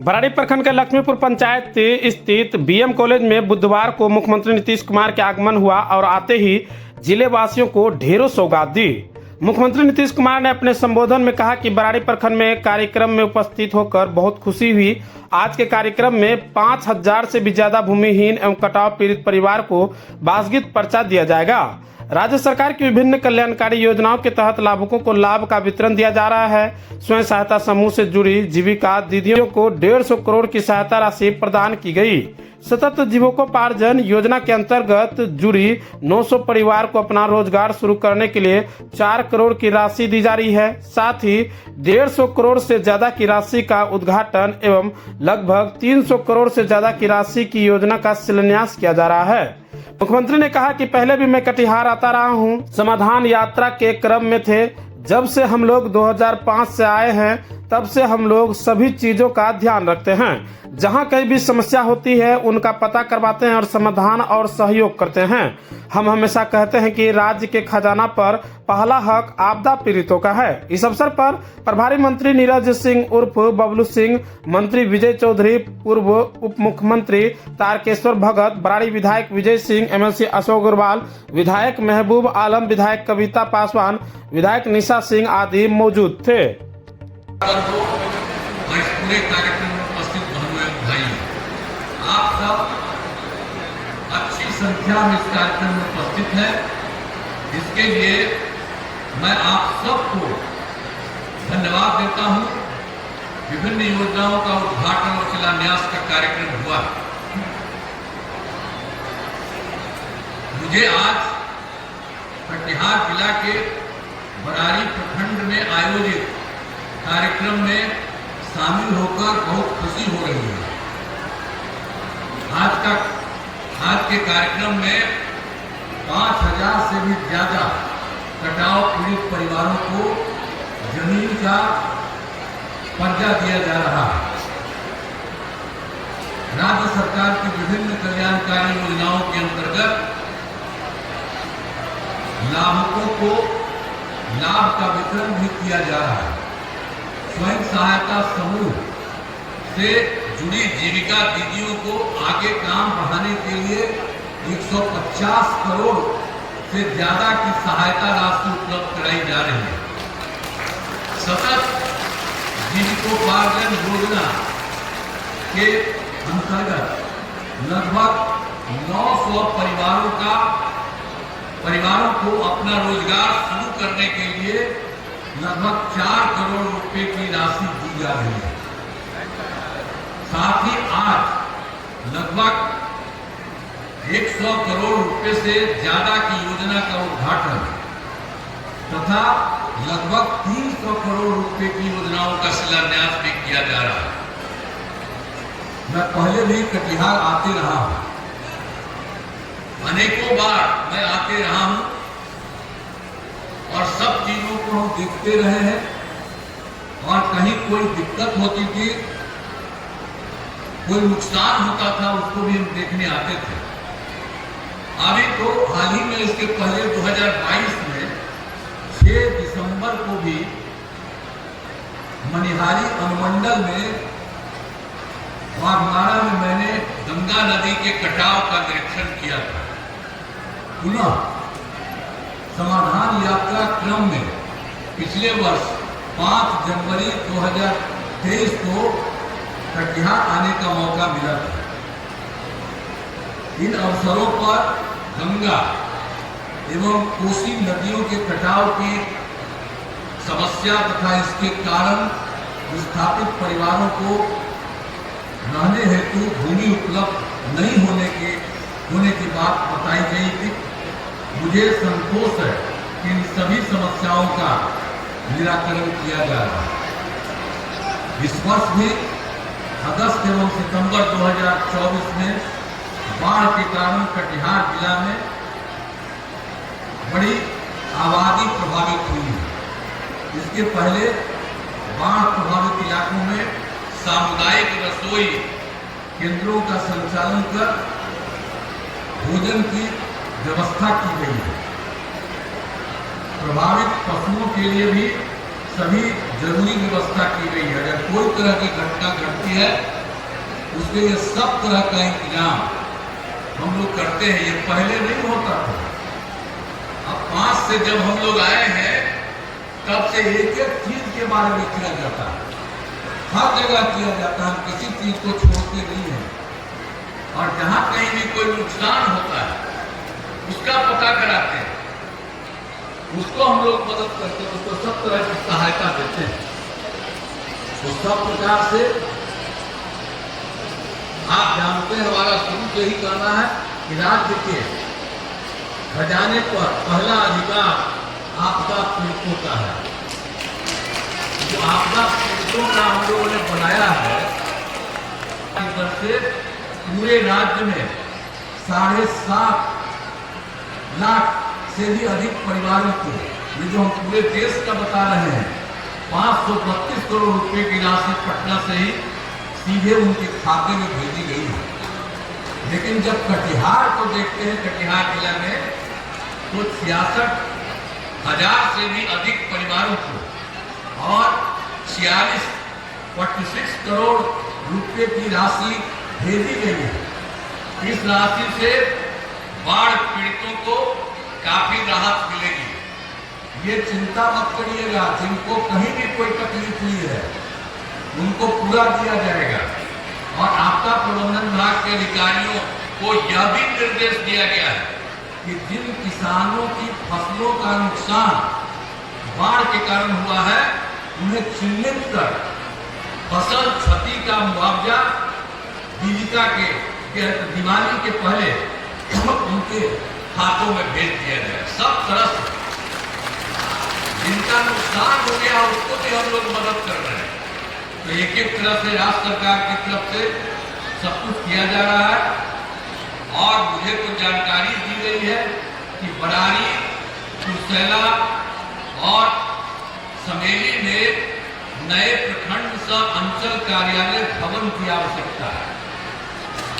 बराड़ी प्रखंड के लक्ष्मीपुर पंचायत स्थित बीएम कॉलेज में बुधवार को मुख्यमंत्री नीतीश कुमार के आगमन हुआ और आते ही जिले वासियों को ढेरों सौगात दी। मुख्यमंत्री नीतीश कुमार ने अपने संबोधन में कहा कि बराड़ी प्रखंड में कार्यक्रम में उपस्थित होकर बहुत खुशी हुई। आज के कार्यक्रम में 5000 से भी ज्यादा भूमिहीन एवं कटाव पीड़ित परिवार को बासगीत पर्चा दिया जाएगा। राज्य सरकार की विभिन्न कल्याणकारी योजनाओं के तहत लाभुकों को लाभ का वितरण दिया जा रहा है। स्वयं सहायता समूह से जुड़ी जीविका दीदियों को 150 करोड़ की सहायता राशि प्रदान की गई। सतत जीविकोपार्जन योजना के अंतर्गत जुड़ी 900 परिवार को अपना रोजगार शुरू करने के लिए 4 करोड़ की राशि दी जा रही है। साथ ही 150 करोड़ से ज्यादा की राशि का उद्घाटन एवं लगभग 300 करोड़ से ज्यादा की राशि की योजना का शिलान्यास किया जा रहा है। मुख्यमंत्री ने कहा कि पहले भी मैं कटिहार आता रहा हूं, समाधान यात्रा के क्रम में थे। जब से हम लोग 2005 से आए हैं तब से हम लोग सभी चीजों का ध्यान रखते हैं। जहां कहीं भी समस्या होती है उनका पता करवाते हैं और समाधान और सहयोग करते हैं। हम हमेशा कहते हैं कि राज्य के खजाना पर पहला हक आपदा पीड़ितों का है। इस अवसर पर प्रभारी मंत्री नीरज सिंह उर्फ बबलू सिंह, मंत्री विजय चौधरी, पूर्व उप मुख्यमंत्री तारकेश्वर भगत, बराड़ी विधायक विजय सिंह, एमएलसी अशोक अग्रवाल, विधायक महबूब आलम, विधायक कविता पासवान, विधायक निशा सिंह आदि मौजूद थे। पूरे कार्यक्रम में उपस्थित बहनों एवं भाई, आप सब अच्छी संख्या में इस कार्यक्रम में उपस्थित हैं। इसके लिए मैं आप सबको धन्यवाद देता हूं। विभिन्न योजनाओं का उद्घाटन और शिलान्यास का कार्यक्रम हुआ। मुझे आज कटिहार जिला के बराड़ी प्रखंड में आयोजित कार्यक्रम में शामिल होकर बहुत खुशी हो रही है। आज के कार्यक्रम में 5000 से भी ज्यादा कटाव पीड़ित परिवारों को जमीन का पर्चा दिया जा रहा है। राज्य सरकार की विभिन्न कल्याणकारी योजनाओं के अंतर्गत लाभुकों को लाभ का वितरण भी किया जा रहा है। स्वयं सहायता समूह से जुड़ी जीविका दीदियों को आगे काम बढ़ाने के लिए 150 करोड़ से ज्यादा की सहायता राशि उपलब्ध कराई जा रही है। सतत जीविकोपार्जन योजना के अंतर्गत लगभग 900 परिवारों को अपना रोजगार शुरू करने के लिए लगभग 4 करोड़ रुपए की राशि दी जा रही है। साथ ही आज लगभग 100 करोड़ रुपए से ज्यादा की योजना का उद्घाटन तथा लगभग 300 करोड़ रुपए की योजनाओं का शिलान्यास भी किया जा रहा है। मैं पहले भी कटिहार आते रहा हूं, अनेकों बार मैं आते रहा हूं और सब चीजों को हम देखते रहे हैं। और कहीं कोई दिक्कत होती थी, कोई नुकसान होता था, उसको भी हम देखने आते थे। अभी तो हाल ही में, इसके पहले 2022 में 6 दिसंबर को भी मनिहारी अनुमंडल में वाघमारा में मैंने गंगा नदी के कटाव का निरीक्षण किया था। पुनः समाधान यात्रा क्रम में पिछले वर्ष 5 जनवरी 2023 को कटिहार आने का मौका मिला था। इन अवसरों पर गंगा एवं कोसी नदियों के कटाव की समस्या तथा इसके कारण विस्थापित परिवारों को रहने हेतु भूमि उपलब्ध नहीं होने की बात बताई गई थी। मुझे संतोष है कि इन सभी समस्याओं का निराकरण किया जा रहा है। इस वर्ष भी अगस्त एवं सितंबर 2024 में बाढ़ के कारण कटिहार जिला में बड़ी आबादी प्रभावित हुई है। इसके पहले बाढ़ प्रभावित इलाकों में सामुदायिक रसोई केंद्रों का संचालन कर भोजन की व्यवस्था की गई है। प्रभावित पशुओं के लिए भी सभी जरूरी व्यवस्था की गई है। अगर कोई तरह की घटना घटती है उसके लिए सब तरह का इंतजाम हम लोग करते हैं। ये पहले नहीं होता था। अब 5 से जब हम लोग आए हैं तब से एक एक चीज के बारे में किया जाता है, हर जगह किया जाता है। हम किसी चीज को छोड़ते नहीं है और जहां कहीं भी कोई नुकसान होता है उसका पता कराते हैं, उसको हम लोग मदद करते हैं, उसको सब तरह की सहायता देते हैं। तो सब प्रकार से आप जानते हैं हमारा शुरू से ही कहना है कि राज्य के खजाने पर पहला अधिकार आपदा पीड़ितों का है। जो आपदा पीड़ितों का हम लोगों ने बनाया है, इस तरह से पूरे राज्य में 7.5 लाख से भी अधिक परिवारों को, ये जो हम पूरे देश का बता रहे हैं, 532 करोड़ रुपए की राशि पटना से ही सीधे उनके खाते में भेजी गई है। लेकिन जब कटिहार को देखते हैं, कटिहार जिला में तो 66,000 से भी अधिक परिवारों को और 46 करोड़ रुपए की राशि भेजी गई है। इस राशि से बाढ़ पीड़ितों को काफी राहत मिलेगी। ये चिंता मत करिएगा, जिनको कहीं भी कोई तकलीफ हुई है उनको पूरा दिया जाएगा। और आपदा प्रबंधन विभाग के अधिकारियों को यह भी निर्देश दिया गया है कि जिन किसानों की फसलों का नुकसान बाढ़ के कारण हुआ है उन्हें चिन्हित कर फसल क्षति का मुआवजा जीविका के दिवाली के पहले उनके खातों में भेज दिया जाए। सब तरह से जिनका नुकसान हो गया उसको भी हम लोग मदद कर रहे हैं। तो एक एक तरह से राज्य सरकार की तरफ से सब कुछ किया जा रहा है। और मुझे तो जानकारी दी गई है कि बरारी, कुर्सेला और समेली में नए प्रखंड सह अंचल कार्यालय भवन की आवश्यकता है।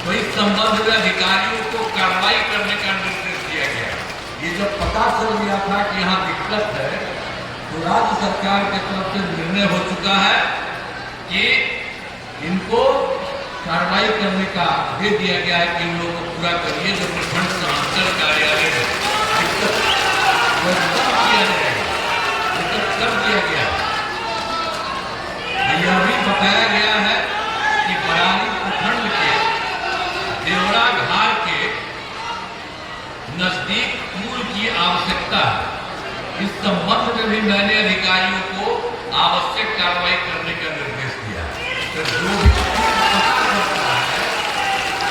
तो इस संबंध में अधिकारियों को कार्रवाई करने का निर्देश दिया गया। ये जब पता चल गया था कि यहाँ दिक्कत है तो राज्य सरकार की तरफ से निर्णय हो चुका है कि इनको कार्रवाई करने का दे दिया गया है कि इन लोगों को पूरा करिए। जो प्रखंड सह अंचल कार्यालय है दिक्कत किया जाएगा, दिक्कत कर दिया गया। यह भी बताया गया है कि बरानी प्रखंड के देवरा घाट के नजदीक पुल की आवश्यकता है। इस संबंध में भी मैंने अधिकारियों को आवश्यक कार्रवाई करने का निर्देश दिया है। तो जो भी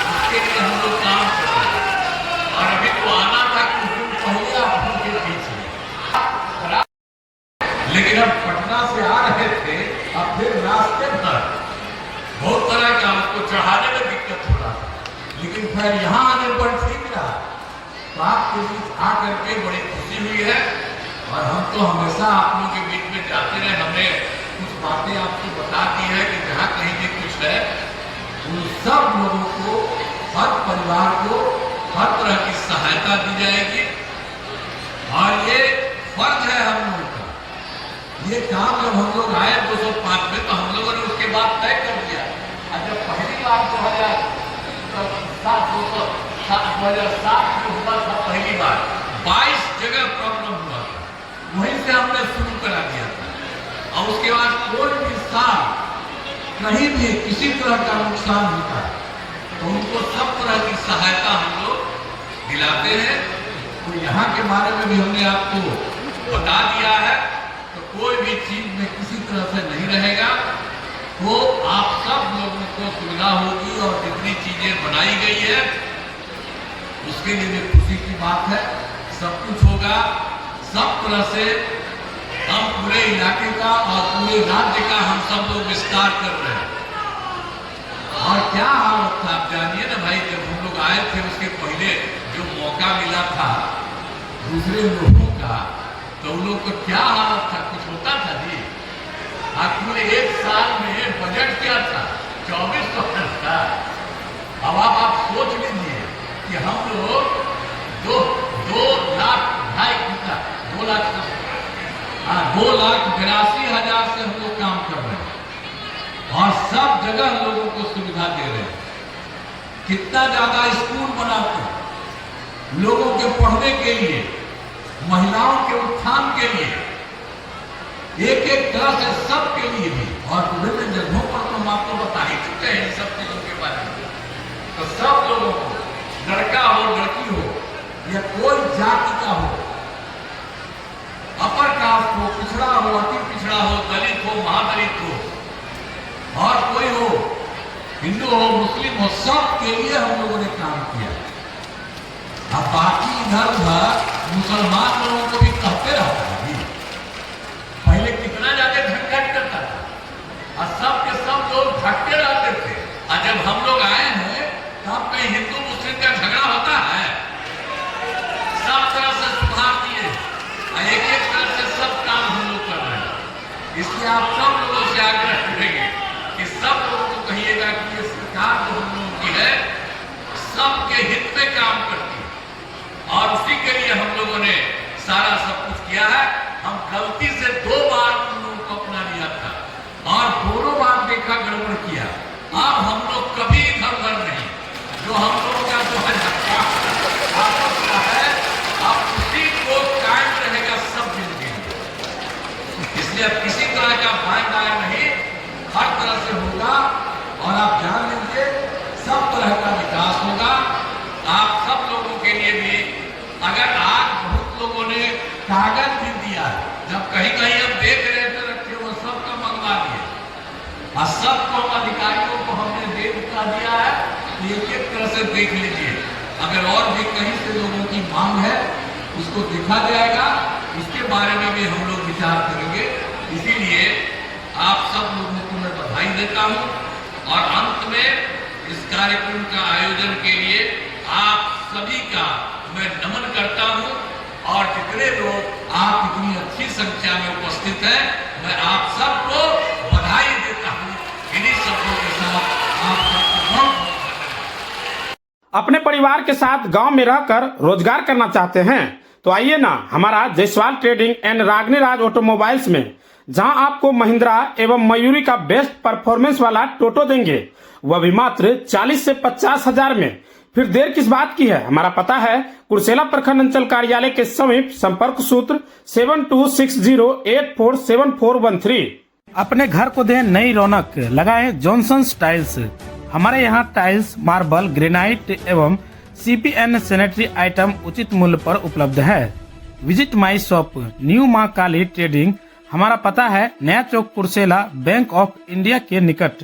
उसके लिए हम लोग काम कर रहे हैं। और अभी तो आना था कुछ दिन पहले आप उनके बीच में, लेकिन अब पटना से आ रहे थे, अब फिर रास्ते पर बहुत तरह का उसको चढ़ाने में दिक्कत हो रहा था, लेकिन फिर यहाँ आने पर ठीक रहा। तो आपके बीच आकर के बड़ी खुशी हुई है। और हम तो हमेशा आप लोगों के बीच में जाते रहे, हमने कुछ बातें आपको बता दी है कि जहाँ कहीं भी कुछ है उन सब लोगों को, हर परिवार को हर तरह की सहायता दी जाएगी। और ये फर्ज है हम लोगों का। ये काम जब हम लोग आए 205 में तो हम लोगों ने उसके बाद तय कर दिया। और जब पहली बार 2007 में हुआ था, पहली बार 22 जगह प्रॉब्लम हुआ था, वहीं से हमने शुरू करा दिया था। और उसके बाद कोई भी साल कहीं भी किसी तरह का नुकसान होता है तो उनको सब तरह की सहायता हम लोग दिलाते हैं। तो यहाँ के बारे में भी हमने आपको बता दिया है। तो कोई भी चीज में किसी तरह से नहीं रहेगा, तो आप सब लोगों को सुविधा होगी। और जितनी चीजें बनाई गई है उसके लिए भी खुशी की बात है। सब कुछ होगा, सब तरह से हम पूरे इलाके का और पूरे राज्य का हम सब लोग विस्तार कर रहे हैं। और क्या हालत था आप जानिए ना भाई, जब हम लोग आए थे उसके पहले जो मौका मिला था दूसरे लोगों का, तो उन लोग को क्या हालत था, कुछ होता था जी। पूरे एक साल में बजट क्या था, 2400 था। अब आप सोच लीजिए कि हम लोग 2 लाख 2.5 2,82,000 से हम लोग सब जगह लोगों को सुविधा दे रहे हैं। कितना ज्यादा स्कूल बनाते हैं लोगों के पढ़ने के लिए, महिलाओं के उत्थान के लिए, एक एक तरह से सबके लिए भी। और विभिन्न जगहों पर तो हम आपको बता ही चुके हैं इन सब चीजों के बारे में। तो सब लोगों को, लड़का हो लड़की हो या कोई जाति का हो, अपर कास्ट हो, पिछड़ा हो, अति पिछड़ा हो, दलित हो, महादलित हो, और कोई हो, हिंदू हो, मुस्लिम हो, सब के लिए हम लोगों ने काम किया। अब बाकी इधर उधर मुसलमान लोगों को भी कहते रहते हैं, पहले कितना ज्यादा झंझट करता था और सब के सब लोग भटके रहते थे। और जब हम लोग आए हैं तब कहीं हिंदू मुस्लिम का झगड़ा होता है? सब तरह से सुधार दिए और एक एक तरह से सब काम हम लोग कर रहे हैं। इसलिए आप सब लोगों से आग्रह करेंगे कि सब लोगों को कहिएगा कि ये सरकार जो हम लोगों की है सबके हित में काम करती है और उसी के लिए हम लोगों ने सारा सब कुछ किया है। हम गलती से 2 बार उन लोगों को अपना लिया था और दोनों बार देखा गड़बड़ किया। अब हम लोग कभी इधर उधर नहीं, जो हम लोगों का जो है अब उसी को कायम रहेगा सब दिन के लिए। इसलिए अब किसी तरह का बाएं दाएं नहीं, हर तरह से होगा और आप जान लीजिए सब तरह का विकास होगा। आप सब लोगों के लिए भी, अगर आज बहुत लोगों ने कागज भी दिया है, जब कहीं कहीं हम देख रहे थे रखे वो सबका मंगवा दिए और सबको अधिकारियों को हमने दे दिया है। एक एक तरह से देख लीजिए, अगर और भी कहीं से लोगों की मांग है उसको देखा जाएगा, उसके बारे में भी हम लोग विचार करेंगे। इसीलिए आप सब लोगों को मैं बधाई देता हूं और अंत में इस कार्यक्रम का आयोजन के लिए आप सभी का मैं नमन करता हूं और जितने लोग आप इतनी अच्छी संख्या में उपस्थित हैं, मैं आप सबको बधाई देता हूं। इन्हीं शब्दों के साथ आप सबको बहुत अपने परिवार के साथ गांव में रहकर रोजगार करना चाहते हैं तो आइए ना हमारा Jaiswal trading and Ragini Raj automobiles में, जहां आपको महिंद्रा एवं मयूरी का बेस्ट परफॉर्मेंस वाला टोटो देंगे, वह भी मात्र 40 से 50 हजार में। फिर देर किस बात की है? हमारा पता है कुर्सेला प्रखंड अंचल कार्यालय के समीप, संपर्क सूत्र 7260847413। अपने घर को दें नई रौनक, लगाएं जॉनसन्स टाइल्स। हमारे यहाँ टाइल्स, मार्बल, ग्रेनाइट एवं CPN सैनिटरी आइटम उचित मूल्य पर उपलब्ध है। विजिट माई शॉप न्यू मां काली ट्रेडिंग। हमारा पता है नया चौक कुर्सेला, बैंक ऑफ इंडिया के निकट।